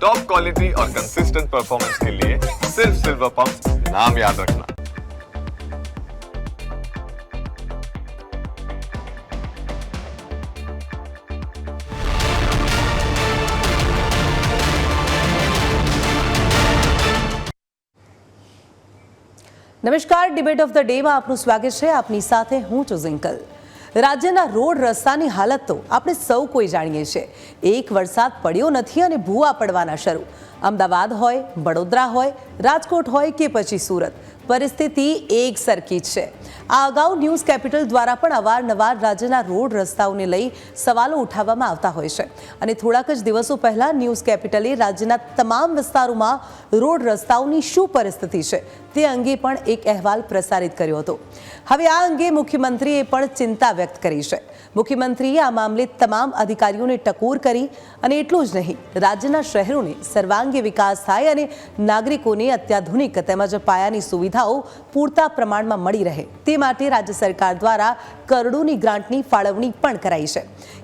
Top quality और consistent performance के लिए सिर्फ सिल्वर पंप नाम याद रखना। નમસ્કાર, ડિબેટ ઓફ ધ ડેમાં આપનું સ્વાગત છે. આપની સાથે હું છું ઝિંકલ. રાજ્યના રોડ રસ્તાની હાલત તો આપણે સૌ કોઈ જાણીએ છીએ. એક વરસાદ પડ્યો નથી અને ભૂવા પડવાના શરૂ. અમદાવાદ હોય, વડોદરા હોય, રાજકોટ હોય કે પછી સુરત, પરિસ્થિતિ એક સરખી જ છે. આ અગાઉ ન્યૂઝ કેપિટલ દ્વારા પણ અવારનવાર રાજ્યના રોડ રસ્તાઓને લઈ સવાલો ઉઠાવવામાં આવતા હોય છે અને થોડાક જ દિવસો પહેલા ન્યૂઝ કેપિટલે રાજ્યના તમામ વિસ્તારોમાં રોડ રસ્તાઓની શું પરિસ્થિતિ છે તે અંગે પણ એક અહેવાલ પ્રસારિત કર્યો હતો. હવે આ અંગે મુખ્યમંત્રીએ પણ ચિંતા વ્યક્ત કરી છે. મુખ્યમંત્રીએ આ મામલે તમામ અધિકારીઓને ટકોર કરી અને એટલું જ નહીં, રાજ્યના શહેરોને સર્વાંગી વિકાસ થાય અને નાગરિકોને અત્યાધુનિક તેમજ પાયાની સુવિધાઓ પૂરતા પ્રમાણમાં મળી રહે તે માટે રાજ્ય સરકાર દ્વારા કરોડોની ગ્રાન્ટની ફાળવણી પણ કરાઈ છે.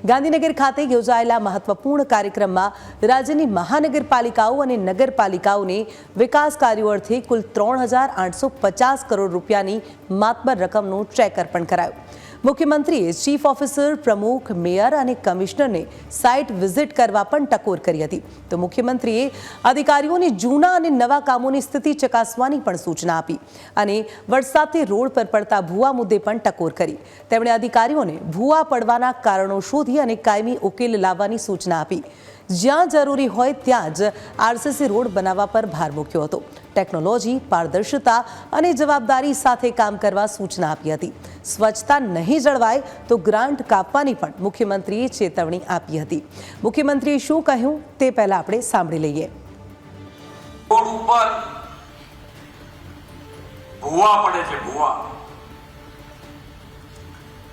ગાંધીનગર ખાતે યોજાયેલા મહત્વપૂર્ણ કાર્યક્રમમાં રાજ્યની મહાનગરપાલિકાઓ અને નગરપાલિકાઓને વિકાસ કાર્યો અર્થે કુલ 3,850 કરોડ રૂપિયાની માતબર રકમનું ચેક અર્પણ કરાયું. મુખ્યમંત્રીએ ચીફ ઓફિસર, પ્રમુખ, મેયર અને કમિશનરને સાઇટ વિઝિટ કરવા પણ ટકોર કરી હતી. તો મુખ્યમંત્રીએ અધિકારીઓને જૂના અને નવા કામોની સ્થિતિ ચકાસવાની પણ સૂચના આપી અને વરસાદથી રોડ પર પડતા ભૂવા મુદ્દે પણ ટકોર કરી. તેમણે અધિકારીઓને ભૂવા પડવાના કારણો શોધી અને કાયમી ઉકેલ લાવવાની સૂચના આપી. જ્યાં જરૂરી હોય ત્યાં જ આરસીસી રોડ બનાવવા પર ભાર મૂક્યો હતો. ટેકનોલોજી, પારદર્શિતા અને જવાબદારી સાથે કામ કરવા સૂચના આપી હતી. સ્વચ્છતા નહીં જળવાય તો ગ્રાન્ટ કાપવાની પણ મુખ્યમંત્રીએ ચેતવણી આપી હતી. મુખ્યમંત્રીએ શું કહ્યું તે પહેલા આપણે સાંભળી લઈએ. રોડ ઉપર ભૂવા પડે છે, ભૂવા,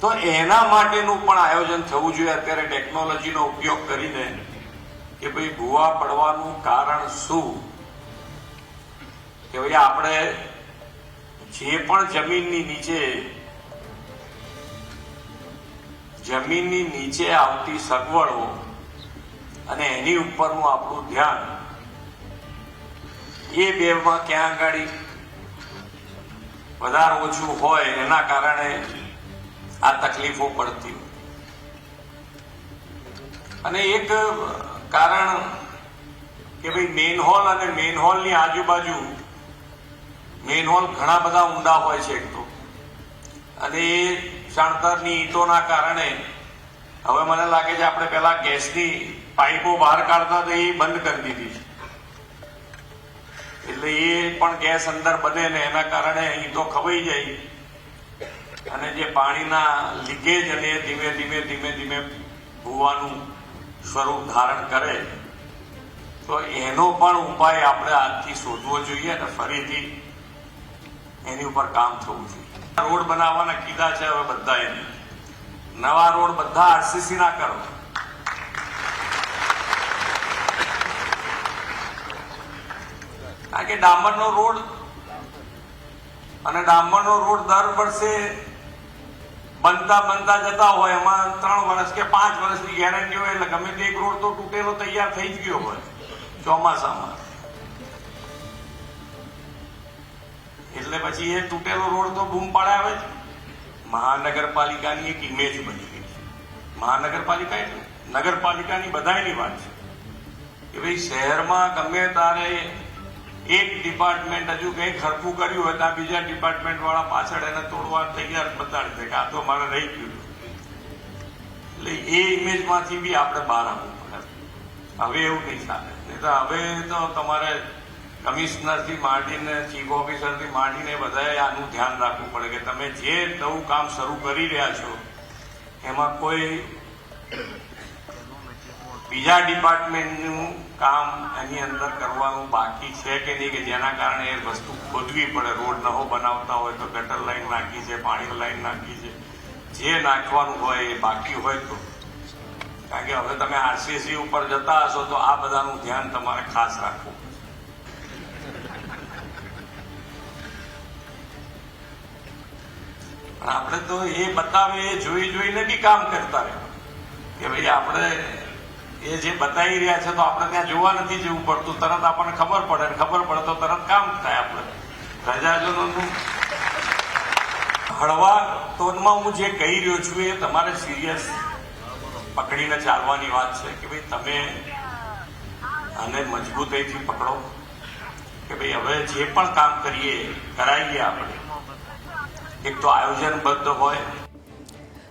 તો એના માટેનું પણ આયોજન થવું જોઈએ. અત્યારે ટેકનોલોજીનો ઉપયોગ કરીને કે ભાઈ ભૂવા પડવાનું કારણ શું, કે ભાઈ આપણે જે પણ જમીનની નીચે આવતી સગવડો અને એની ઉપરનું આપણું ધ્યાન, એ બેમાં ક્યાં આગળ વધારે ઓછું હોય એના કારણે આ તકલીફો પડતી હોય. અને એક કારણ કે ભાઈ મેનહોલ અને મેનહોલની આજુબાજુ મેનહોલ ઘણા બધા ઊંડા હોય છે એક તો, અને એ ચણતરની ઈંટોના કારણે હવે મને લાગે છે આપણે પેલા ગેસની પાઇપો બહાર કાઢતા તો એ બંધ કરી દીધી છે, એટલે એ પણ ગેસ અંદર બને ને એના કારણે ઈંટો ખવાઈ જાય અને જે પાણીના લીકેજ અને ધીમે ધીમે ભૂવાનું સ્વરૂપ ધારણ કરે. તો એનો પણ ઉપાય આપણે આજથી શોધવો જોઈએ અને ફરીથી એની ઉપર કામ થવું જોઈએ. રોડ બનાવવાના કીધા છે હવે બધા, એને નવા રોડ બધા આરસીસી ના કરો. કારણ કે ડામરનો રોડ દર વર્ષે બનતા જતા હોય, એમાં 3 વર્ષ કે 5 વર્ષની ગેરંટી હોય, એટલે ગમે તે એક રોડ તો તૂટેલો તૈયાર થઈ જ ગયો હોય ચોમાસામાં. એટલે પછી એ તૂટેલો રોડ તો બૂમ પડાવે જ. મહાનગરપાલિકાની એક ઇમેજ બની ગઈ છે. મહાનગરપાલિકા એટલે નગરપાલિકાની બધાની વાત છે કે ભાઈ શહેરમાં ગમે તારે એક ડિપાર્ટમેન્ટ હજુ કંઈક હરખું કર્યું હોય ત્યાં બીજા ડિપાર્ટમેન્ટ વાળા પાછળ એને તોડવા તૈયાર બતાડી દે કે આ તો મારે રહી ગયું. એટલે એ ઇમેજમાંથી બી આપણે બહાર આવવું પડે. હવે એવું નહીં ચાલે. નહીં તો હવે તો તમારે કમિશનરથી માંડીને ચીફ ઓફિસરથી માંડીને બધાએ આનું ધ્યાન રાખવું પડે કે તમે જે નવું કામ શરૂ કરી રહ્યા છો એમાં કોઈ બીજા ડિપાર્ટમેન્ટનું કામ એની અંદર કરવાનું બાકી છે કે નહીં, કે જેના કારણે એ વસ્તુ ખોદવી પડે. રોડ નવો બનાવતા હોય તો ગટર લાઈન નાખી છે, પાણી લાઈન નાખી છે, જે નાખવાનું હોય એ બાકી હોય તો. કારણ કે હવે તમે આરસીસી ઉપર જતા હશો તો આ બધાનું ધ્યાન તમારે ખાસ રાખવું. આપણે તો એ બતાવે એ જોઈને બી કામ કરતા રહેવું કે ભાઈ આપણે એ જે બતાવી રહ્યા છે તો આપણે ત્યાં જોવા નથી જવું પડતું, તરત આપણને ખબર પડે, ખબર પડે તો તરત કામ થાય. આપણે પ્રજાજનોનું હળવા ટોનમાં હું જે કહી રહ્યો છું એ તમારે સિરિયસ પકડીને ચાલવાની વાત છે કે ભાઈ તમે આને મજબૂતાઈથી પકડો કે ભાઈ હવે જે પણ કામ કરીએ કરાવીએ. આપણે એક તો આયોજનબદ્ધ હોય.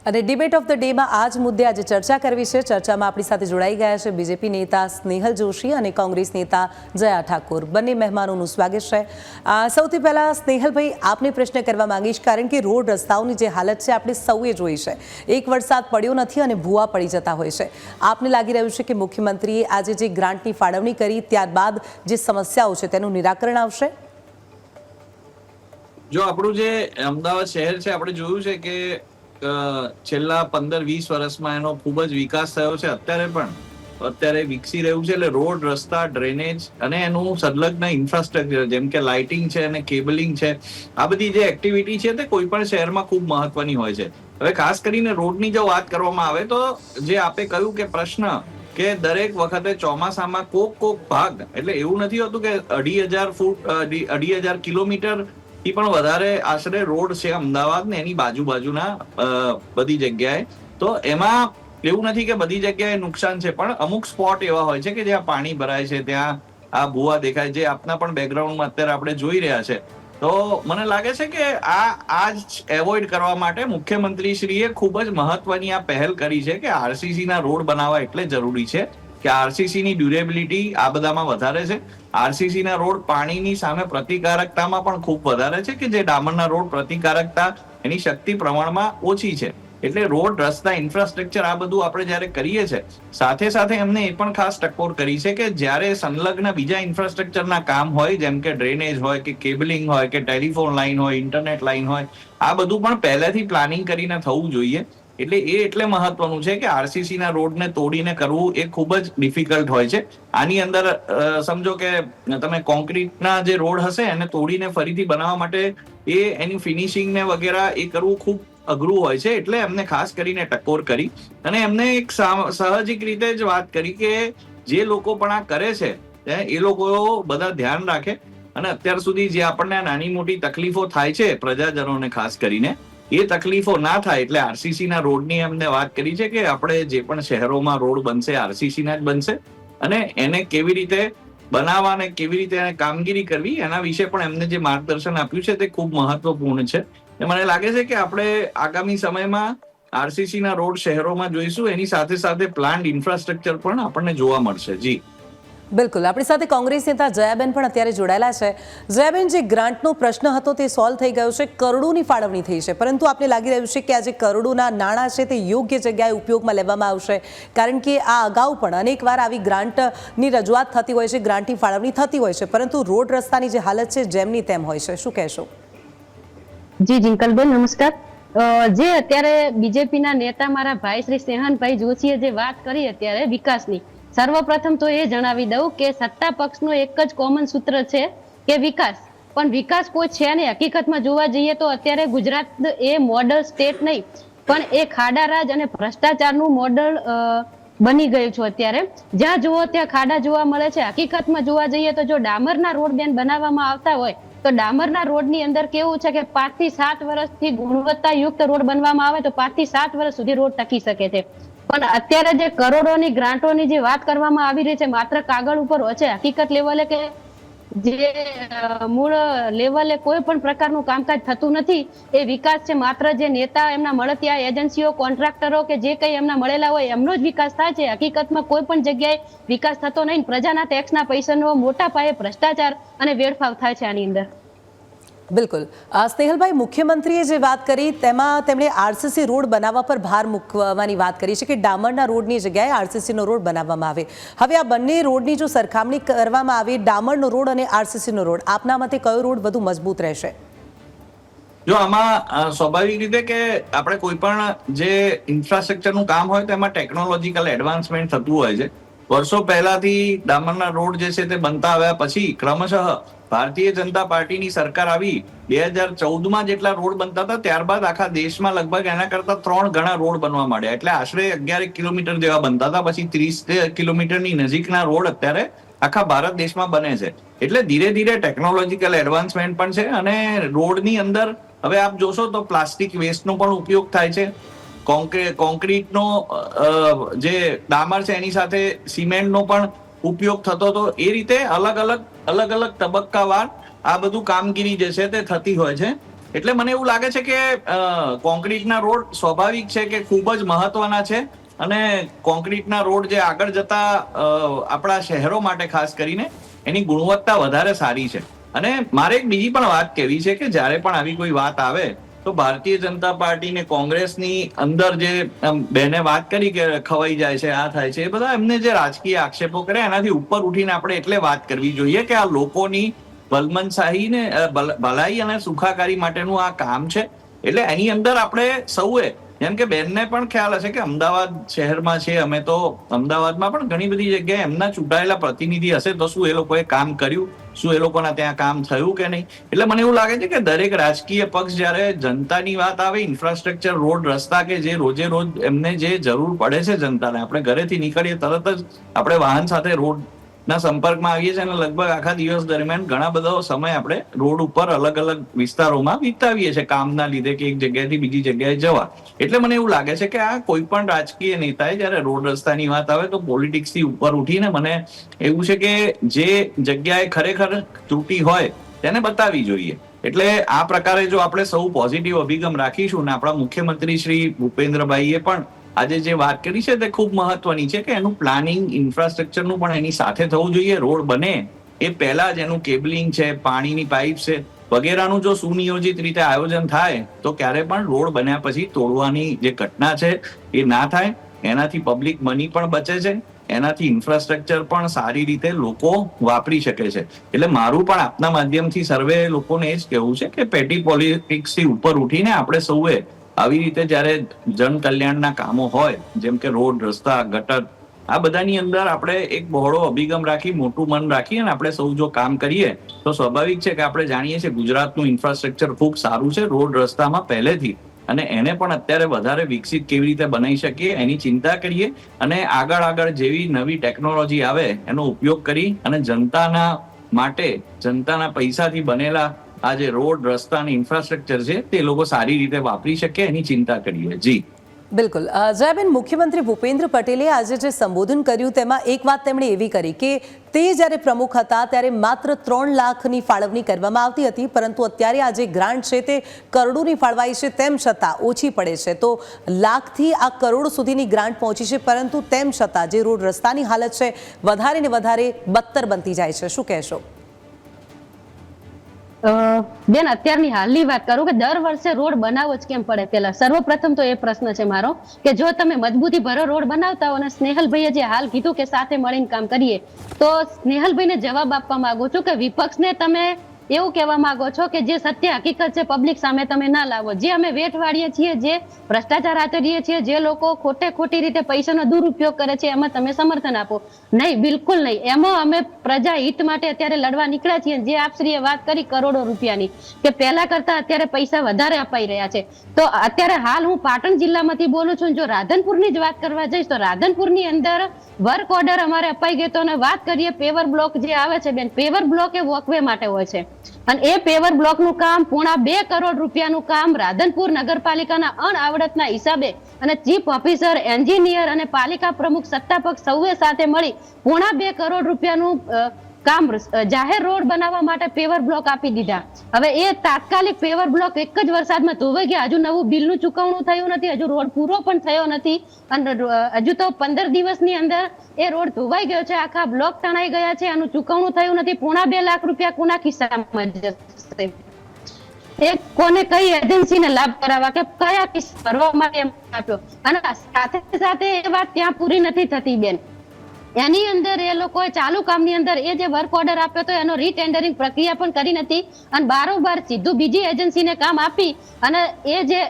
અને ડિબેટ ઓફ ધ ડેમાં આ જ મુદ્દે આજે ચર્ચા કરવી છે. ચર્ચામાં આપણી સાથે જોડાઈ ગયા છે બીજેપી નેતા સ્નેહલ જોશી અને કોંગ્રેસ નેતા જયા ઠાકોર. બંને મહેમાનોનું સ્વાગત છે. સૌથી પહેલાં સ્નેહલભાઈ આપને પ્રશ્ન કરવા માંગીશ, કારણ કે રોડ રસ્તાઓની જે હાલત છે આપણે સૌએ જોઈ છે. એક વરસાદ પડ્યો નથી અને ભૂવા પડી જતા હોય છે. આપને લાગી રહ્યું છે કે મુખ્યમંત્રીએ આજે જે ગ્રાન્ટની ફાળવણી કરી ત્યારબાદ જે સમસ્યાઓ છે તેનું નિરાકરણ આવશે? જો આપણું જે અમદાવાદ શહેર છે આપણે જોયું છે કે છેલ્લા 15-20 વર્ષમાં એનો ખૂબ જ વિકાસ થયો છે. અત્યારે વિકસી રહ્યું છે. એટલે રોડ, રસ્તા, ડ્રેનેજ અને એનું સંલગ્ન ઇન્ફ્રાસ્ટ્રક્ચર જેમ કે લાઇટિંગ છે અને કેબલિંગ છે, આ બધી જે એક્ટિવિટી છે તે કોઈ પણ શહેરમાં ખૂબ મહત્વની હોય છે. હવે ખાસ કરીને રોડની જો વાત કરવામાં આવે તો જે આપે કહ્યું કે પ્રશ્ન કે દરેક વખતે ચોમાસામાં કોક ભાગ, એટલે એવું નથી હોતું કે 2,500 કિલોમીટર થી પણ વધારે આશરે રોડ છે અમદાવાદ ને એની બાજુના બધી જગ્યાએ. તો એમાં એવું નથી કે બધી જગ્યાએ નુકસાન છે, પણ અમુક સ્પોટ એવા હોય છે કે જ્યાં પાણી ભરાય છે, ત્યાં આ ભૂવા દેખાય, જે આપના પણ બેકગ્રાઉન્ડમાં અત્યારે આપણે જોઈ રહ્યા છે. તો મને લાગે છે કે આ જ એવોઇડ કરવા માટે મુખ્યમંત્રીશ્રીએ ખૂબ જ મહત્વની આ પહેલ કરી છે કે આરસીસી ના રોડ બનાવવા એટલે જરૂરી છે કે આરસીસી ની ડ્યુરેબિલિટી આ બધામાં વધારે છે. આરસીસી ના રોડ પાણીની સામે પ્રતિકારકતામાં પણ ખૂબ વધારે છે કે જે ડામરના રોડ પ્રતિકારકતા એની શક્તિ પ્રમાણમાં ઓછી છે. એટલે રોડ, રસ્તા, ઇન્ફ્રાસ્ટ્રક્ચર આ બધું આપણે જયારે કરીએ છીએ, સાથે સાથે એમને એ પણ ખાસ ટકોર કરી છે કે જ્યારે સંલગ્ન બીજા ઇન્ફ્રાસ્ટ્રક્ચરના કામ હોય, જેમ કે ડ્રેનેજ હોય કે કેબલિંગ હોય કે ટેલિફોન લાઈન હોય, ઇન્ટરનેટ લાઈન હોય, આ બધું પણ પહેલેથી પ્લાનિંગ કરીને થવું જોઈએ. એટલે મહત્વનું છે કે આરસીસી ના રોડને તોડીને કરવું એ ખૂબ જ ડિફિકલ્ટ હોય છે. આની અંદર સમજો કે તમે કોન્ક્રીટના જે રોડ હશે એને તોડીને ફરીથી બનાવવા માટે એની ફિનિશિંગ ને વગેરે એ કરવું ખૂબ અઘરું હોય છે. એટલે એમને ખાસ કરીને ટકોર કરી અને એમને એક સાહજિક રીતે જ વાત કરી કે જે લોકો પણ આ કરે છે એ લોકો બધા ધ્યાન રાખે અને અત્યાર સુધી જે આપણને નાની મોટી તકલીફો થાય છે પ્રજાજનોને ખાસ કરીને, એ તકલીફો ના થાય. એટલે આરસીસી ના રોડની એમને વાત કરી છે કે આપણે જે પણ શહેરોમાં રોડ બનશે આરસીસી ના જ બનશે અને એને કેવી રીતે બનાવવા અને કેવી રીતે એને કામગીરી કરવી એના વિશે પણ એમને જે માર્ગદર્શન આપ્યું છે તે ખૂબ મહત્વપૂર્ણ છે. મને લાગે છે કે આપણે આગામી સમયમાં આરસીસી ના રોડ શહેરોમાં જોઈશું. એની સાથે સાથે પ્લાન્ટ ઇન્ફ્રાસ્ટ્રક્ચર પણ આપણને જોવા મળશે. જી બિલકુલ. આપણી સાથે કોંગ્રેસ નેતા જયાબેન પણ અત્યારે જોડાયેલા છે. જયાબેન, જે ગ્રાન્ટનો પ્રશ્ન હતો તે સોલ્વ થઈ ગયો છે, કરોડોની ફાળવણી થઈ છે, પરંતુ આપને લાગી રહ્યું છે કે આ જે કરોડોના નાણાં છે તે યોગ્ય જગ્યાએ ઉપયોગમાં લેવામાં આવશે? કારણ કે આ અગાઉ પણ અનેકવાર આવી ગ્રાન્ટની રજૂઆત થતી હોય છે, ગ્રાન્ટની ફાળવણી થતી હોય છે, પરંતુ રોડ રસ્તાની જે હાલત છે જેમની તેમ હોય છે. શું કહેશો? જી જિંકલબેન, નમસ્કાર. જે અત્યારે બીજેપીના નેતા મારા ભાઈ શ્રી સ્નેહનભાઈ જોશીએ જે વાત કરી અત્યારે વિકાસની, સર્વપ્રથમ તો એ જણાવી દઉં કે સત્તા પક્ષનું એક જ કોમન સૂત્ર છે કે વિકાસ, પણ વિકાસ કોઈ છે નહીં. હકીકતમાં જોવા જઈએ તો અત્યારે ગુજરાત એ મોડલ સ્ટેટ નહીં પણ એ ખાડારાજ અને ભ્રષ્ટાચારનું મોડલ બની ગયું છે. અત્યારે જ્યાં જુઓ ત્યાં ખાડા જોવા મળે છે. હકીકતમાં જોવા જઈએ તો જો ડામરના રોડ બનાવવામાં આવતા હોય તો ડામરના રોડની અંદર કેવું છે કે 5 થી 7 વર્ષથી ગુણવત્તાયુક્ત રોડ બનવામાં આવે તો 5 થી 7 વર્ષ સુધી રોડ ટકી શકે છે. પણ અત્યારે જે કરોડોની ગ્રાન્ટોની જે વાત કરવામાં આવી રહી છે માત્ર કાગળ ઉપર હોય છે. હકીકત લેવલે કે જે મૂળ લેવલે કોઈ પણ પ્રકારનું કામકાજ થતું નથી. એ વિકાસ છે માત્ર જે નેતા, એમના મળતિયા, એજન્સીઓ, કોન્ટ્રાક્ટરો કે જે કંઈ એમના મળેલા હોય એમનો જ વિકાસ થાય છે. હકીકતમાં કોઈ પણ જગ્યાએ વિકાસ થતો નહીં. પ્રજાના ટેક્સના પૈસાનો મોટા પાયે ભ્રષ્ટાચાર અને વેડફાવ થાય છે આની અંદર. બિલકુલ. સ્નેહલભાઈ, મુખ્યમંત્રીએ જે વાત કરી તેમાં તેમણે આરસીસી રોડ બનાવવા પર ભાર મૂકવાની વાત કરી છે કે ડામરના રોડની જગ્યાએ આરસીસીનો રોડ બનાવવામાં આવે. હવે આ બંને રોડની જો સરખામણી કરવામાં આવે, ડામરનો રોડ અને આરસીસીનો રોડ, આપના મતે કયો રોડ વધુ મજબૂત રહેશે? જો આમાં સ્વાભાવિક રીતે કે આપણે કોઈ પણ જે ઇન્ફ્રાસ્ટ્રક્ચરનું કામ હોય તો એમાં ટેકનોલોજીકલ એડવાન્સમેન્ટ થતું હોય છે. વર્ષો પહેલાથી ડામરના રોડ જે છે તે બનતા આવ્યા પછી ક્રમશઃ ભારતીય જનતા પાર્ટીની સરકાર આવી 2014માં જેટલા રોડ બનતા હતા, ત્યારબાદ આખા દેશમાં લગભગ એના કરતા 3 ગણા રોડ બનવા માંડ્યા. એટલે આશરે 11 કિલોમીટર જેવા બનતા હતા, પછી 30 કિલોમીટરની નજીકના રોડ અત્યારે આખા ભારત દેશમાં બને છે. એટલે ધીરે ધીરે ટેકનોલોજીકલ એડવાન્સમેન્ટ પણ છે અને રોડની અંદર હવે આપ જોશો તો પ્લાસ્ટિક વેસ્ટનો પણ ઉપયોગ થાય છે. કોન્ક્રીટનો જે ડામર છે એની સાથે સિમેન્ટનો પણ ઉપયોગ થતો હતો. એ રીતે અલગ અલગ તબક્કાવાર આ બધું કામગીરી જે છે તે થતી હોય છે. એટલે મને એવું લાગે છે કે કોન્ક્રીટના રોડ સ્વાભાવિક છે કે ખૂબ જ મહત્વના છે અને કોન્ક્રીટના રોડ જે આગળ જતા આપણા શહેરો માટે ખાસ કરીને એની ગુણવત્તા વધારે સારી છે. અને મારે એક બીજી પણ વાત કહેવી છે કે જ્યારે પણ આવી કોઈ વાત આવે તો ભારતીય જનતા પાર્ટી ને કોંગ્રેસની અંદર જે બેને વાત કરી કે ખવાઈ જાય છે, આ થાય છે, એ બધા એમને જે રાજકીય આક્ષેપો કરે એનાથી ઉપર ઉઠીને આપણે એટલે વાત કરવી જોઈએ કે આ લોકોની ભલમનશાહી ને ભલાઈ અને સુખાકારી માટેનું આ કામ છે. એટલે એની અંદર આપણે સૌએ, જેમ કે બેનને પણ ખ્યાલ હશે કે અમદાવાદ શહેરમાં છે અમે, તો અમદાવાદમાં પણ ઘણી બધી જગ્યાએ એમના ચૂંટાયેલા પ્રતિનિધિ હશે, તો શું એ લોકોએ કામ કર્યું, શું એ લોકોના ત્યાં કામ થયું કે નહીં? એટલે મને એવું લાગે છે કે દરેક રાજકીય પક્ષ જ્યારે જનતાની વાત આવે, ઇન્ફ્રાસ્ટ્રક્ચર, રોડ રસ્તા કે જે રોજે રોજ એમને જે જરૂર પડે છે જનતાને, આપણે ઘરેથી નીકળીએ તરત જ આપણે વાહન સાથે રોડ ના સંપર્કમાં આવીએ છીએ અને લગભગ આખા દિવસ દરમિયાન ઘણા બધો સમય આપણે રોડ ઉપર અલગ અલગ વિસ્તારોમાં વિતાવીએ છીએ કામના લીધે કે એક જગ્યાએથી બીજી જગ્યાએ જવા. એટલે મને એવું લાગે છે કે આ કોઈ પણ રાજકીય નેતાએ જયારે રોડ રસ્તાની વાત આવે તો પોલિટિક્સ થી ઉપર ઉઠીને મને એવું છે કે જે જગ્યાએ ખરેખર ત્રુટી હોય તેને બતાવી જોઈએ. એટલે આ પ્રકારે જો આપણે સૌ પોઝિટિવ અભિગમ રાખીશું ને આપણા મુખ્યમંત્રી શ્રી ભૂપેન્દ્રભાઈએ પણ આજે જે વાત કરી છે તે ખૂબ મહત્વની છે કે એનું પ્લાનિંગ ઇન્ફ્રાસ્ટ્રક્ચરનું પણ એની સાથે થવું જોઈએ. રોડ બને એ પહેલા જ એનું કેબલિંગ છે, પાણીની પાઇપ છે વગેરેનું જો સુનિયોજિત રીતે આયોજન થાય તો ક્યારે પણ રોડ બન્યા પછી તોડવાની જે ઘટના છે એ ના થાય. એનાથી પબ્લિક મની પણ બચે છે, એનાથી ઇન્ફ્રાસ્ટ્રક્ચર પણ સારી રીતે લોકો વાપરી શકે છે. એટલે મારું પણ આપના માધ્યમથી સર્વે લોકોને એ જ કહેવું છે કે પેટી પોલિટિક્સ થી ઉપર ઉઠીને આપણે સૌએ આવી રીતે જયારે જન કલ્યાણના કામો હોય, જેમ કે રોડ, રસ્તા, ગટર, આ બધાની અંદર આપણે એક બહોળો અભિગમ રાખી, મોટું મન રાખી અને આપણે સૌ જો કામ કરીએ તો સ્વાભાવિક છે કે આપણે જાણીએ છીએ ગુજરાતનું ઇન્ફ્રાસ્ટ્રક્ચર ખૂબ સારું છે રોડ રસ્તામાં પહેલેથી, અને એને પણ અત્યારે વધારે વિકસિત કેવી રીતે બનાવી શકીએ એની ચિંતા કરીએ અને આગળ જેવી નવી ટેકનોલોજી આવે એનો ઉપયોગ કરી અને જનતાના માટે, જનતાના પૈસાથી બનેલા આ જે રોડ, રસ્તા અને ઇન્ફ્રાસ્ટ્રક્ચર છે તે લોકો સારી રીતે વાપરી શકે એની ચિંતા કરીએ. જી બિલકુલ. જયાબેન, મુખ્યમંત્રી ભૂપેન્દ્ર પટેલે આજે જે સંબોધન કર્યું તેમાં એક વાત તેમણે એવી કરી કે તે જ્યારે પ્રમુખ હતા ત્યારે માત્ર 3 લાખની ફાળવણી કરવામાં આવતી હતી, પરંતુ અત્યારે આ જે ગ્રાન્ટ છે તે કરોડોની ફાળવાઈ છે, તેમ છતાં ઓછી પડે છે. તો લાખથી આ કરોડ સુધીની ગ્રાન્ટ પહોંચી છે, પરંતુ તેમ છતાં જે રોડ રસ્તાની હાલત છે વધારે ને વધારે બદતર બનતી જાય છે. શું કહેશો? બેન, અત્યારની હાલની વાત કરું કે દર વર્ષે રોડ બનાવવો જ કેમ પડે? પેલા સર્વપ્રથમ તો એ પ્રશ્ન છે મારો કે જો તમે મજબૂતી ભરો રોડ બનાવતા હો અને સ્નેહલભાઈએ જે હાલ કીધું કે સાથે મળીને કામ કરીએ, તો સ્નેહલભાઈને જવાબ આપવા માંગુ છું કે વિપક્ષને તમે એવું કહેવા માંગો છો કે જે સત્ય હકીકત છે પબ્લિક સામે તમે ના લાવો. જે અમે વેઠ વાળીએ છીએ, જે ભ્રષ્ટાચાર આચરીએ છીએ, જે લોકો ખોટી રીતે પૈસાનો દુરુપયોગ કરે છે, એમાં તમે સમર્થન આપો? નહીં, બિલકુલ નહીં. એમાં અમે પ્રજા હિત માટે અત્યારે લડવા નીકળ્યા છીએ. જે આપશ્રીએ વાત કરી કરોડો રૂપિયાની, કે પહેલા કરતા અત્યારે પૈસા વધારે અપાઈ રહ્યા છે. તો અત્યારે હાલ હું પાટણ જિલ્લામાંથી બોલું છું. જો રાધનપુરની જ વાત કરવા જઈશ તો રાધનપુરની અંદર વર્ક ઓર્ડર અમારે અપાઈ ગયો હતો. અને વાત કરીએ પેવર બ્લોક જે આવે છે બેન, પેવર બ્લોક એ વોકવે માટે હોય છે અને એ પેવર બ્લોકનું કામ 2.5 કરોડ રૂપિયાનું કામ રાધનપુર નગરપાલિકાના અણઆવડતના હિસાબે અને ચીફ ઓફિસર, એન્જિનિયર અને પાલિકા પ્રમુખ સત્તાપક્ષ સૌએ સાથે મળી 2.5 કરોડ રૂપિયાનું કામ જાહેર રોડ બનાવવા માટે પેવર બ્લોક આપી દીધા. હવે એ તાત્કાલિક પેવર બ્લોક એક જ વરસાદમાં ધોવાઈ ગયા. હજુ નવું બિલનું ચૂકવણું થયું નથી, હજુ રોડ પૂરો પણ થયો નથી અને હજુ તો 15 દિવસની અંદર એ રોડ ધોવાઈ ગયો છે, આખા બ્લોક તણાઈ ગયા છે, આનું ચૂકવણું થયું નથી. 2.5 લાખ રૂપિયા કોના ખિસ્સામાં જશે? એ કોને, કઈ એજન્સીને લાભ કરાવવા કે કયા કિસ્સા ભરવા માટે આપ્યો? અને સાથે સાથે એ વાત ત્યાં પૂરી નથી થતી બેન. એની અંદર એ લોકોએ ચાલુ કામની અંદર એ જે વર્ક ઓર્ડર આપ્યો હતો એનો રીટેન્ડરિંગ પ્રક્રિયા પણ કરી નથી અને બારોબાર સીધું બીજી એજન્સીને કામ આપી અને એ જે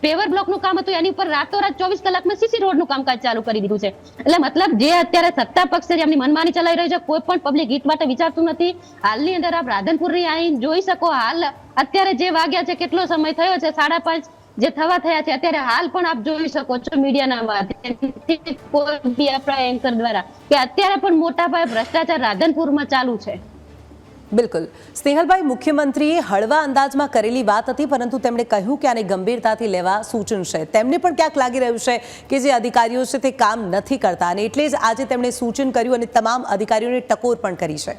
પેવર બ્લોકનું કામ હતું એની ઉપર રાતોરાત 24 કલાકમાં સીસી રોડનું કામકાજ ચાલુ કરી દીધું છે. એટલે મતલબ જે અત્યારે સત્તા પક્ષ છે એમની મનમાની ચલાવી રહ્યું છે, કોઈ પણ પબ્લિક હિત માટે વિચારતું નથી. હાલની અંદર આપ રાધનપુરની અહીં જોઈ શકો, હાલ અત્યારે જે વાગ્યા છે, કેટલો સમય થયો છે, 5:30 જે થવા થયા છે, અત્યારે હાલ પણ આપ જોઈ શકો છો મીડિયાના માધ્યમથી કોઈ બી આપણા એન્કર દ્વારા કે અત્યારે પણ મોટા પાયે ભ્રષ્ટાચાર રાધનપુરમાં ચાલુ છે. બિલકુલ. સ્નેહલભાઈ, મુખ્યમંત્રીએ હળવા અંદાજમાં કરેલી વાત હતી, પરંતુ તેમણે કહ્યું કે આને ગંભીરતાથી લેવા સૂચન છે. તેમને પણ ક્યાંક લાગી રહ્યું છે કે જે અધિકારીઓ છે તે કામ નથી કરતા, અને એટલે જ આજે તેમણે સૂચન કર્યું અને તમામ અધિકારીઓને ટકોર પણ કરી છે.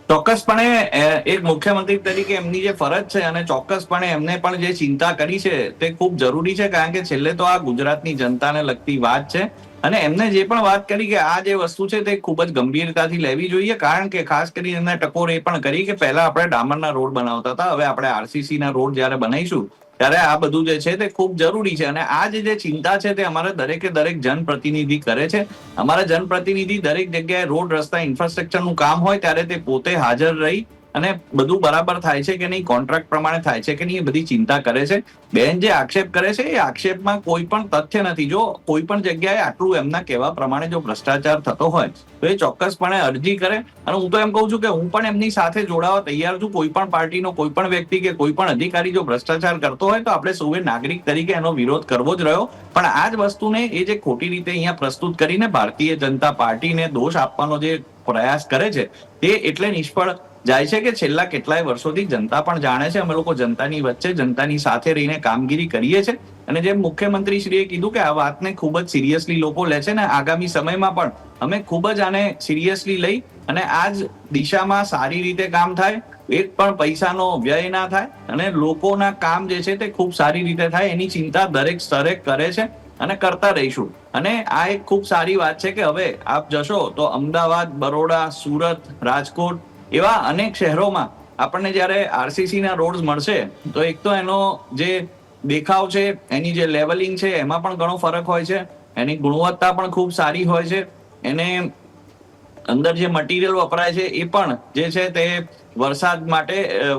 ચોક્કસપણે એક મુખ્યમંત્રી તરીકે એમની જે ફરજ છે અને ચોક્કસપણે એમને પણ જે ચિંતા કરી છે તે ખૂબ જરૂરી છે, કારણ કે છેલ્લે તો આ ગુજરાતની જનતાને લગતી વાત છે. અને એમને જે પણ વાત કરી કે આ જે વસ્તુ છે તે ખૂબ જ ગંભીરતાથી લેવી જોઈએ, કારણ કે ખાસ કરીને એમને ટકોર એ પણ કરી કે પહેલા આપણે ડામરના રોડ બનાવતા હતા, હવે આપણે આરસીસી ના રોડ જયારે બનાવીશું ત્યારે આ બધું જે છે તે ખૂબ જરૂરી છે. અને આ જે ચિંતા છે તે અમારે દરેકે દરેક જનપ્રતિનિધિ કરે છે. અમારા જનપ્રતિનિધિ દરેક જગ્યાએ રોડ, રસ્તા, ઇન્ફ્રાસ્ટ્રક્ચરનું કામ હોય ત્યારે તે પોતે હાજર રહી અને બધું બરાબર થાય છે કે નહીં, કોન્ટ્રાક્ટ પ્રમાણે થાય છે કે નહીં, એ બધી ચિંતા કરે છે. બેન જે આક્ષેપ કરે છે એ આક્ષેપમાં કોઈ પણ તથ્ય નથી. જો કોઈ પણ જગ્યાએ આટલું એમના કહેવા પ્રમાણે જો ભ્રષ્ટાચાર થતો હોય તો એ ચોક્કસપણે અરજી કરે. અને હું તો એમ કહું છું કે હું પણ એમની સાથે જોડાવા તૈયાર છું. કોઈ પણ પાર્ટીનો કોઈ પણ વ્યક્તિ કે કોઈ પણ અધિકારી જો ભ્રષ્ટાચાર કરતો હોય તો આપણે સૌએ નાગરિક તરીકે એનો વિરોધ કરવો જ રહ્યો. પણ આ જ વસ્તુને એ જે ખોટી રીતે અહીંયા પ્રસ્તુત કરીને ભારતીય જનતા પાર્ટીને દોષ આપવાનો જે પ્રયાસ કરે છે તે એટલે નિષ્ફળ જાય છે કે છેલ્લા કેટલાય વર્ષોથી જનતા પણ જાણે છે અમે લોકો જનતાની વચ્ચે, જનતાની સાથે રહીને કામગીરી કરીએ છીએ. અને જેમ મુખ્યમંત્રી શ્રીએ કીધું કે આ વાતને ખૂબ જ સિરિયસલી લોકો લે છે ને આગામી સમયમાં પણ અમે ખૂબ જ આને સિરિયસલી લઈ અને આ જ દિશામાં સારી રીતે કામ થાય, એક પણ પૈસાનો વ્યય ના થાય અને લોકોના કામ જે છે તે ખૂબ સારી રીતે થાય એની ચિંતા દરેક સ્તરે કરે છે અને કરતા રહીશું. અને આ એક ખૂબ સારી વાત છે કે હવે આપ જશો તો અમદાવાદ, બરોડા, સુરત, રાજકોટ એવા અનેક શહેરોમાં આપણને જ્યારે આરસીસી ના રોડ મળશે તો એક તો એનો જે દેખાવ છે, એની જે લેવલિંગ છે એમાં પણ ઘણો ફરક હોય છે, એની ગુણવત્તા પણ ખૂબ સારી હોય છે, એને અંદર જે મટીરિયલ વપરાય છે એ પણ જે છે તે વરસાદ માટે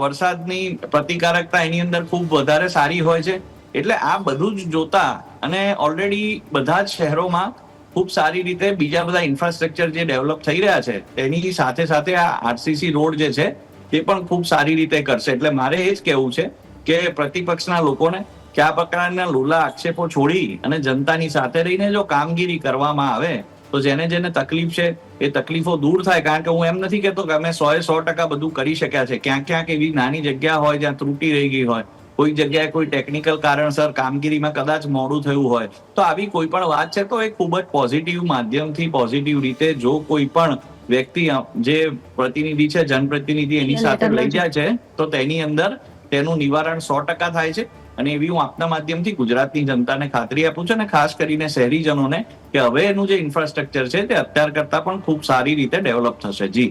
વરસાદની પ્રતિકારકતા એની અંદર ખૂબ વધારે સારી હોય છે. એટલે આ બધું જ જોતા અને ઓલરેડી બધા જ શહેરોમાં ખૂબ સારી રીતે બીજા બધા ઇન્ફ્રાસ્ટ્રક્ચર જે ડેવલપ થઈ રહ્યા છે તેની સાથે સાથે આ આરસીસી રોડ જે છે તે પણ ખૂબ સારી રીતે કરશે. એટલે મારે એ જ કહેવું છે કે પ્રતિપક્ષના લોકોને કે આ પ્રકારના લોલા આક્ષેપો છોડી અને જનતાની સાથે રહીને જો કામગીરી કરવામાં આવે તો જેને જેને તકલીફ છે એ તકલીફો દૂર થાય. કારણ કે હું એમ નથી કહેતો કે અમે 100% બધું કરી શક્યા છે. ક્યાંક ક્યાંક એવી નાની જગ્યા હોય જ્યાં ત્રુટી રહી ગઈ હોય, કોઈ જગ્યાએ કોઈ ટેકનિકલ કારણસર કામગીરીમાં કદાચ મોડું થયું હોય તો આવી કોઈ પણ વાત છે તો એ ખૂબ જ પોઝિટિવ માધ્યમથી, પોઝિટિવ રીતે જો કોઈ પણ વ્યક્તિ જે પ્રતિનિધિ છે, જનપ્રતિનિધિ એની સાથે લઈ જાય છે તો તેની અંદર તેનું નિવારણ 100% થાય છે. અને એવી હું આપના માધ્યમથી ગુજરાતની જનતાને ખાતરી આપું છું અને ખાસ કરીને શહેરીજનોને કે હવે એનું જે ઇન્ફ્રાસ્ટ્રક્ચર છે તે અત્યાર કરતા પણ ખૂબ સારી રીતે ડેવલપ થશે. જી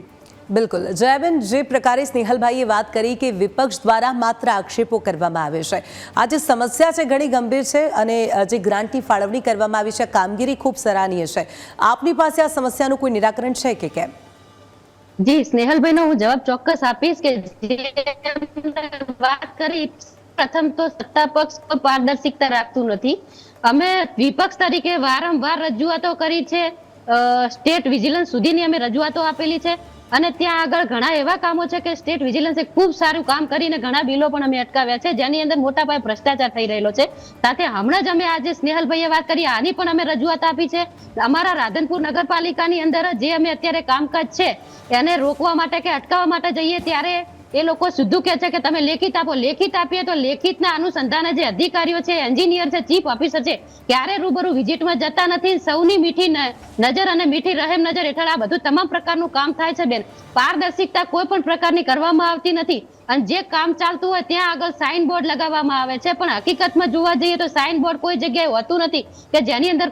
બિલકુલ. જયાબેન, જે પ્રકારે સ્નેહલભાઈએ વાત કરી કે વિપક્ષ દ્વારા માત્ર આક્ષેપો કરવામાં આવે છે, આ જે સમસ્યા છે ઘણી ગંભીર છે અને જે ગ્રાન્ટની ફાળવણી કરવામાં આવી છે કામગીરી ખૂબ સરાહનીય છે. આપની પાસે આ સમસ્યાનું કોઈ નિરાકરણ છે કે કેમ? જી સ્નેહલભાઈનો હું જવાબ ચોક્કસ આપીશ કે જે વાત કરી, પ્રથમ તો સત્તા પક્ષ કોઈ પારદર્શિકતા રાખતું નથી. અમે વિપક્ષ તરીકે વારંવાર રજૂઆતો કરી છે, સ્ટેટ વિજિલન્સ સુધીની અમે રજૂઆતો આપેલી છે અને ત્યાં આગળ ઘણા એવા કામો છે કે સ્ટેટ વિજિલન્સે ખૂબ સારું કામ કરીને ઘણા બિલો પણ અમે અટકાવ્યા છે જેની અંદર મોટા પાયે ભ્રષ્ટાચાર થઈ રહેલો છે. સાથે હમણાં જ અમે આજે સ્નેહલભાઈએ વાત કરી આની પણ અમે રજૂઆત આપી છે. અમારા રાધનપુર નગરપાલિકાની અંદર જે અમે અત્યારે કામકાજ છે એને રોકવા માટે કે અટકાવવા માટે જઈએ ત્યારે એ લોકો સીધું કહે છે કે તમે લેખિત આપો. લેખિત આપીએ તો લેખિતના અનુસંધાને જે અધિકારીઓ છે, એન્જિનિયર છે, ચીફ ઓફિસર છે, ક્યારે રૂબરૂ વિઝિટમાં જતા નથી. સૌની મીઠી નજર અને મીઠી રહેમ નજર હેઠળ આ બધું તમામ પ્રકારનું કામ થાય છે. બેન, પારદર્શિકતા કોઈ પણ પ્રકારની કરવામાં આવતી નથી અને જે કામ ચાલતું હોય ત્યાં આગળ સાઇન બોર્ડ લગાવવામાં આવે છે, પણ હકીકતમાં જોવા જઈએ તો સાઇન બોર્ડ કોઈ જગ્યાએ હોતું નથી કે જેની અંદર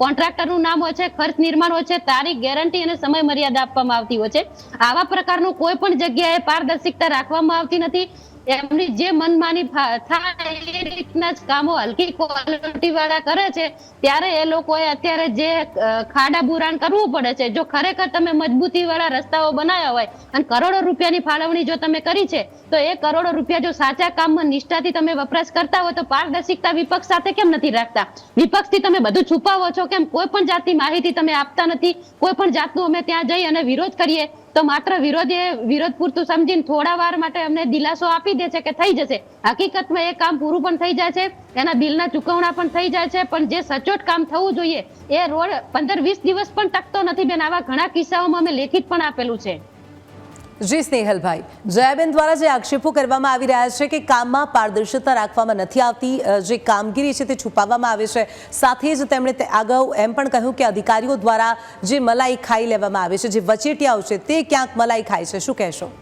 કોન્ટ્રાક્ટરનું નામ હોય છે, ખર્ચ નિર્માણ હોય છે, તારીખ, ગેરંટી અને સમય મર્યાદા આપવામાં આવતી હોય છે. આવા પ્રકારનું કોઈ પણ જગ્યાએ પારદર્શિકતા રાખવામાં આવતી નથી. એમની જે મનમાની થાય એ રીતના જ કામો હલકી ક્વોલિટી વાળા કરે છે, ત્યારે એ લોકોએ અત્યારે જે ખાડા બુરાણ કરવું પડે છે. જો ખરેખર તમે મજબૂતી વાળા રસ્તાઓ બનાવ્યા હોય અને કરોડો રૂપિયાની ફાળવણી જો તમે કરી છે, તો એ કરોડો રૂપિયા જો સાચા કામમાં નિષ્ઠાથી તમે વપરાશ કરતા હો તો પારદર્શિકતા વિપક્ષ સાથે કેમ નથી રાખતા? વિપક્ષથી તમે બધું છુપાવો છો કેમ? કોઈ પણ જાતની માહિતી તમે આપતા નથી. કોઈ પણ જાતનું અમે ત્યાં જઈ અને વિરોધ કરીએ તો માત્ર વિરોધ પૂરતું સમજીને થોડા વાર માટે અમને દિલાસો આપી દે છે કે થઈ જશે. હકીકતમાં એ કામ પૂરું પણ થઈ જાય છે, એના બિલના ચૂકવણા પણ થઈ જાય છે, પણ જે સચોટ કામ થવું જોઈએ એ રોડ 15-20 દિવસ પણ ટકતો નથી બેન. આવા ઘણા કિસ્સાઓમાં અમે લેખિત પણ આપેલું છે. જી સ્નેહલભાઈ, જયાબેન દ્વારા જે આક્ષેપો કરવામાં આવી રહ્યા છે કે કામમાં પારદર્શિતા રાખવામાં નથી આવતી, જે કામગીરી છે તે છુપાવવામાં આવે છે, સાથે જ તેમણે અગાઉ એમ પણ કહ્યું કે અધિકારીઓ દ્વારા જે મલાઈ ખાઈ લેવામાં આવે છે, જે વચેટિયાઓ છે તે ક્યાંક મલાઈ ખાય છે. શું કહેશો?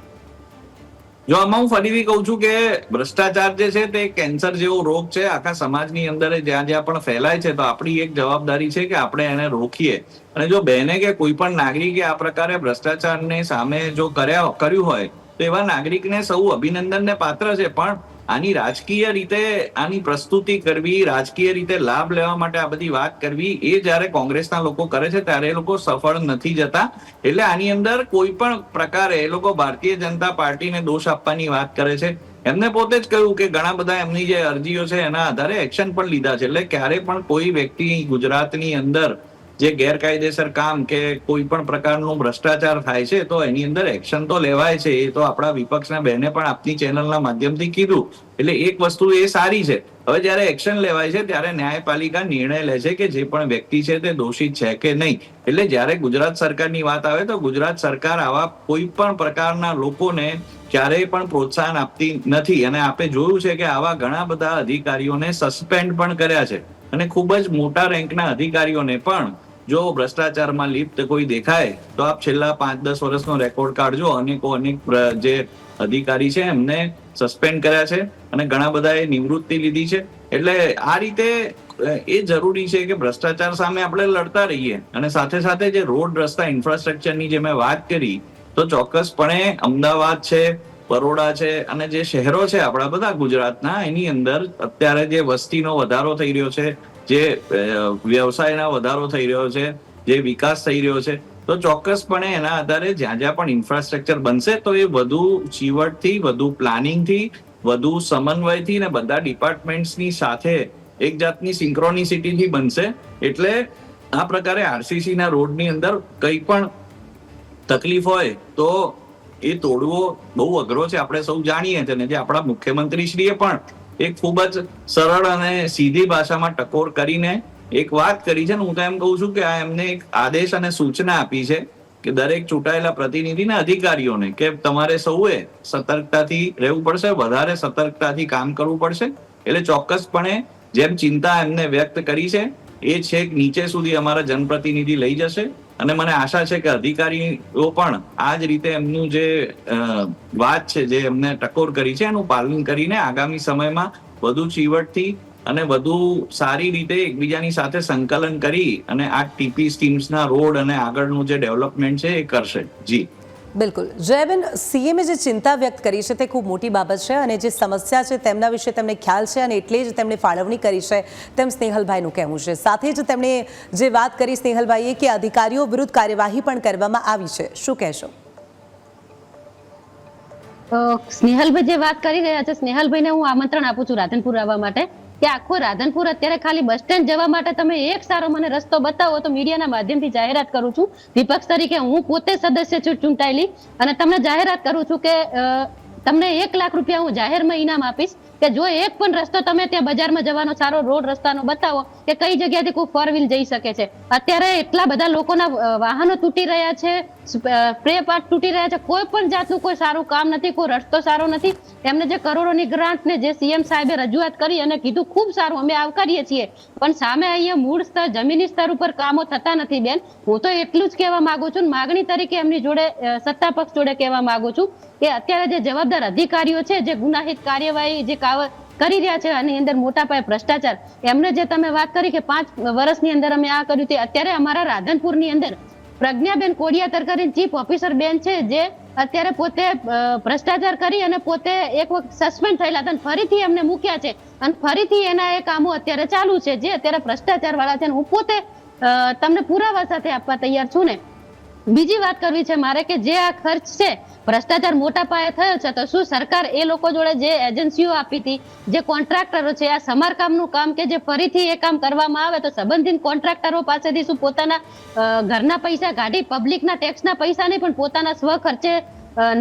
જો આમાં હું ફરીથી કહું છું કે ભ્રષ્ટાચાર જે છે તે કેન્સર જેવો રોગ છે, આખા સમાજની અંદર જ્યાં જ્યાં પણ ફેલાય છે. તો આપણી એક જવાબદારી છે કે આપણે એને રોકીએ. અને જો બહેને કે કોઈ પણ નાગરિકે આ પ્રકારે ભ્રષ્ટાચારને સામે જો કર્યું હોય તો એવા નાગરિકને સૌ અભિનંદનને પાત્ર છે. પણ આની રાજકીય રીતે આની પ્રસ્તુતિ કરવી, રાજકીય રીતે લાભ લેવા માટે આ બધી વાત કરવી, એ જ્યારે કોંગ્રેસના લોકો કરે છે ત્યારે એ લોકો સફળ નથી જતા. એટલે આની અંદર કોઈ પણ પ્રકારે એ લોકો ભારતીય જનતા પાર્ટીને દોષ આપવાની વાત કરે છે. એમને પોતે જ કહ્યું કે ઘણા બધા એમની જે અરજીઓ છે એના આધારે એક્શન પણ લીધા છે. એટલે ક્યારે પણ કોઈ વ્યક્તિ ગુજરાતની અંદર જે ગેરકાયદેસર કામ કે કોઈ પણ પ્રકારનું ભ્રષ્ટાચાર થાય છે તો એની અંદર એક્શન તો લેવાય છે. એ તો આપણા વિપક્ષના બહેને પણ આપની ચેનલના માધ્યમથી કીધું. એટલે એક વસ્તુ એ સારી છે. હવે જયારે એક્શન લેવાય છે ત્યારે ન્યાયપાલિકા નિર્ણય લે છે કે જે પણ વ્યક્તિ છે તે દોષિત છે કે નહીં. એટલે જયારે ગુજરાત સરકારની વાત આવે તો ગુજરાત સરકાર આવા કોઈ પણ પ્રકારના લોકોને ક્યારેય પણ પ્રોત્સાહન આપતી નથી. અને આપણે જોયું છે કે આવા ઘણા બધા અધિકારીઓને સસ્પેન્ડ પણ કર્યા છે. અને ખૂબ જ મોટા રેન્કના અધિકારીઓને પણ જો ભ્રષ્ટાચારમાં લિપ્ત કોઈ દેખાય તો આપ છેલ્લા 5-10 વર્ષનો રેકોર્ડ કાઢજો. અનેક જે અધિકારી છે એમને સસ્પેન્ડ કર્યા છે અને ઘણા બધાએ નિવૃત્તિ લીધી છે. એટલે આ રીતે એ જરૂરી છે કે ભ્રષ્ટાચાર સામે આપણે લડતા રહીએ. અને સાથે સાથે જે રોડ રસ્તા ઇન્ફ્રાસ્ટ્રક્ચરની જે મેં વાત કરી તો ચોક્કસપણે અમદાવાદ છે, બરોડા છે અને જે શહેરો છે આપણા બધા ગુજરાતના, એની અંદર અત્યારે જે વસ્તીનો વધારો થઈ રહ્યો છે, જે વ્યવસાયના વધારો થઈ રહ્યો છે, જે વિકાસ થઈ રહ્યો છે, તો ચોક્કસપણે એના આધારે જ્યાં જ્યાં પણ ઇન્ફ્રાસ્ટ્રક્ચર બનશે તો એ વધુ ચીવટથી, વધુ પ્લાનિંગથી, વધુ સમન્વયથી ને બધા ડિપાર્ટમેન્ટ્સની સાથે એક જાતની સિંક્રોનિસિટીથી બનશે. એટલે આ પ્રકારે આરસીસી ના રોડની અંદર કંઈ પણ તકલીફ હોય તો એ તોડવો બહુ અઘરો છે, આપણે સૌ જાણીએ છીએ. જે આપણા મુખ્યમંત્રીશ્રીએ પણ એક ખૂબ જ સરળ અને સીધી ભાષામાં ટકોર કરીને એક વાત કરી છે. હું તો એમ કહું છું કે આ એમને એક આદેશ અને સૂચના આપી છે કે દરેક ચૂંટાયેલા પ્રતિનિધિના અધિકારીઓને કે તમારે સૌએ સતર્કતાથી રહેવું પડશે, વધારે સતર્કતાથી કામ કરવું પડશે. એટલે ચોક્કસપણે જેમ ચિંતા એમને વ્યક્ત કરી છે એ છેક નીચે સુધી અમારા જનપ્રતિનિધિ લઈ જશે. અને મને આશા છે કે અધિકારીઓ પણ આ જ રીતે એમનું જે વાત છે, જે એમને ટકોર કરી છે, એનું પાલન કરીને આગામી સમયમાં વધુ ચીવટથી અને વધુ સારી રીતે એકબીજાની સાથે સંકલન કરી અને આ ટીપી સ્કીમ્સના રોડ અને આગળનું જે ડેવલપમેન્ટ છે એ કરશે. જી બિલકુલ. જયાબેન, સીએમએ જે ચિંતા વ્યક્ત કરી છે તે ખૂબ મોટી બાબત છે અને જે સમસ્યા છે તેમના વિશે તેમને ખ્યાલ છે અને એટલે જ તેમણે ફાળવણી કરી છે તેમ સ્નેહલભાઈનું કહેવું છે. સાથે જ તેમણે જે વાત કરી સ્નેહલભાઈએ કે અધિકારીઓ વિરુદ્ધ કાર્યવાહી પણ કરવામાં આવી છે. શું કહેશો? સ્નેહલભાઈ જે વાત કરી રહ્યા છે, સ્નેહલભાઈને હું આમંત્રણ આપું છું રાધનપુર આવવા માટે. કે આખો રાધનપુર અત્યારે ખાલી બસ સ્ટેન્ડ જવા માટે તમે એક સારો મને રસ્તો બતાવો તો મીડિયાના માધ્યમથી જાહેરાત કરું છું. વિપક્ષ તરીકે હું પોતે સદસ્ય છું ચૂંટાયેલી અને તમને જાહેરાત કરું છું કે તમને 1 લાખ રૂપિયા હું જાહેરમાં ઇનામ આપીશ કે જો એક પણ રસ્તો તમે ત્યાં બજારમાં જવાનો સારો રોડ રસ્તાનો બતાવો કે કઈ જગ્યાથી કોઈ 4 વ્હીલ જઈ શકે છે. અત્યારે એટલા બધા લોકોના વાહનો તૂટી રહ્યા છે, સ્પ્રે પાર્ટ તૂટી રહ્યા છે, કોઈ પણ જાતનું કોઈ સારું કામ નથી, કોઈ રસ્તો સારો નથી. એમને જે કરોડોની ગ્રાન્ટ ને જે સીએમ સાહેબે રજૂઆત કરી અને કીધું ખૂબ સારું, અમે આવકારીએ છીએ, પણ સામે અહીંયા મૂળ સ્તર, જમીની સ્તર ઉપર કામો થતા નથી બેન. હું તો એટલું જ કહેવા માંગુ છું, માગણી તરીકે એમની જોડે સત્તા પક્ષ જોડે કહેવા માંગુ છું કે અત્યારે જે જવાબદાર અધિકારીઓ છે, જે ગુનાહિત કાર્યવાહી જે કરી રહ્યા છે આની અંદર મોટા પાયે ભ્રષ્ટાચાર, એમને જે તમે વાત કરી કે 5 વર્ષની અંદર અમે આ કર્યું, તે અત્યારે અમારા રાધનપુરની અંદર પ્રજ્ઞાબેન કોડિયાતર કરીને ચીફ ઓફિસર બેન છે, જે અત્યારે પોતે ભ્રષ્ટાચાર કરી અને પોતે એક વખત સસ્પેન્ડ થયેલા હતા અને ફરીથી એમને મૂક્યા છે અને ફરીથી એના એ કામો અત્યારે ચાલુ છે જે અત્યારે ભ્રષ્ટાચાર વાળા છે. હું પોતે તમને પુરાવા સાથે આપવા તૈયાર છું ને. બીજી વાત કરવી છે મારે કે જે આ ખર્ચ છે ભ્રષ્ટાચાર મોટા પાયે થયો છે તો શું સરકાર એ લોકો જોડે જે એજન્સીઓ આપી હતી, જે કોન્ટ્રાક્ટરો છે, આ સમારકામનું કામ કે જે ફરીથી એ કામ કરવામાં આવે તો સંબંધિત કોન્ટ્રાક્ટરો પાસેથી શું પોતાના ઘરના પૈસા કાઢી પબ્લિકના ટેક્સના પૈસા નહીં પણ પોતાના સ્વ ખર્ચે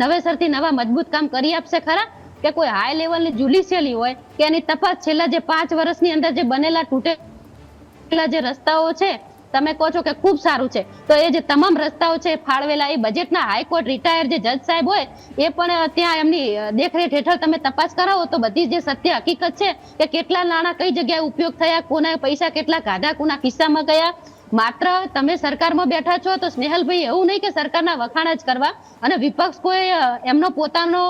નવેસરથી નવા મજબૂત કામ કરી આપશે ખરા? કે કોઈ હાઈ લેવલની જ્યુડિશિયલી હોય કે એની તપાસ છેલ્લા જે 5 વર્ષની અંદર જે બનેલા તૂટેલા જે રસ્તાઓ છે તમે કહો છો કે ખૂબ સારું છે તો એ જે તમામ રસ્તાઓ છે ફાળવેલા એ બજેટના હાઈકોર્ટ રિટાયર જે જજ સાહેબ હોય એ પણ ત્યાં એમની દેખરેખ હેઠળ તમે તપાસ કરાવો તો બધી જે સત્ય હકીકત છે કે કેટલા નાણાં કઈ જગ્યાએ ઉપયોગ થયા, કોના પૈસા કેટલા કાઢા, કોના કિસ્સામાં ગયા. માત્ર તમે સરકારમાં બેઠા છો તો સ્નેહલભાઈ એવું નહીં કે સરકારના વખાણ જ કરવા અને વિપક્ષ કોઈ એમનો પોતાનો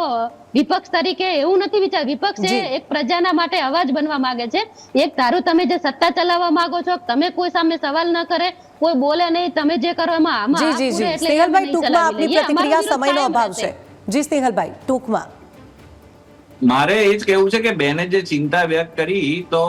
વિપક્ષ તરીકે એવું નથી વિચાર. વિપક્ષ એ એક પ્રજાના માટે અવાજ બનવા માંગે છે. એક ધારું તમે જે સત્તા ચલાવવા માંગો છો તમે કોઈ સામે સવાલ ન કરે, કોઈ બોલે નહીં, તમે જે કરો એમાં જી જી જી સ્નેહલભાઈ ટૂંકમાં આપની પ્રતિક્રિયા, સમયનો અભાવ છે. જી સ્નેહલભાઈ ટૂંકમાં. મારે એ જ કહેવું છે કે બેને જે ચિંતા વ્યક્ત કરી તો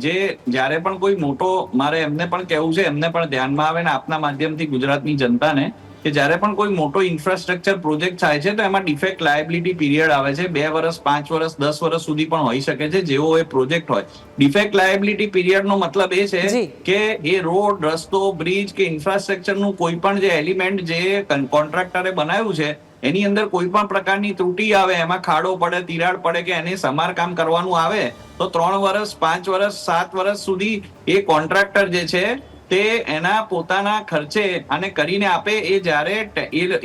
જે જ્યારે પણ કોઈ મોટો, મારે એમને પણ કહેવું છે, એમને પણ ધ્યાનમાં આવે ને આપના માધ્યમથી ગુજરાતની જનતાને કે જ્યારે પણ કોઈ મોટો ઇન્ફ્રાસ્ટ્રક્ચર પ્રોજેક્ટ થાય છે તો એમાં ડિફેક્ટ લાયબિલિટી પીરિયડ આવે છે. 2 વર્ષ, 5 વર્ષ, 10 વર્ષ સુધી પણ હોઈ શકે છે જેવો એ પ્રોજેક્ટ હોય. ડિફેક્ટ લાયબિલિટી પીરિયડનો મતલબ એ છે કે એ રોડ, રસ્તો, બ્રિજ કે ઇન્ફ્રાસ્ટ્રક્ચરનું કોઈ પણ જે એલિમેન્ટ જે કોન્ટ્રાક્ટરે બનાવ્યું છે એની અંદર કોઈ પણ પ્રકારની ત્રુટી આવે, એમાં ખાડો પડે, તિરાડ પડે કે એને સમારકામ કરવાનું આવે તો 3 વર્ષ, 5 વર્ષ, 7 વર્ષ સુધી એ કોન્ટ્રાક્ટર જે છે તે એના પોતાના ખર્ચે આને કરીને આપે. એ જ્યારે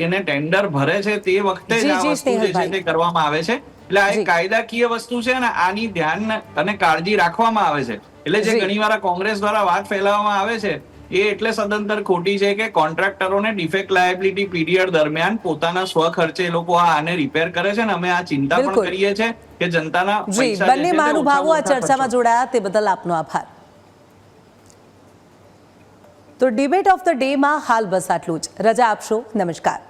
એને ટેન્ડર ભરે છે તે વખતે જ આ વસ્તુ જે છે તે કરવામાં આવે છે. એટલે આ એક કાયદાકીય વસ્તુ છે અને આની ધ્યાન અને કાળજી રાખવામાં આવે છે. એટલે જે ઘણીવાર કોંગ્રેસ દ્વારા વાત ફેલાવવામાં આવે છે એ એટલે સદંતર ખોટી છે કે કોન્ટ્રાક્ટરોને ડિફેક્ટ લાયબિલિટી પીરિયડ દરમિયાન પોતાના સ્વ ખર્ચે એ લોકો આને રિપેર કરે છે ને અમે આ ચિંતા પણ કરીએ છીએ કે જનતાના પૈસા બંને મહાનુભાવો આ ચર્ચામાં જોડાયા તે બદલ આપનો આભાર. તો ડિબેટ ઓફ ધ ડે માં હાલ બસ આટલું જ. રજા આપશો. નમસ્કાર.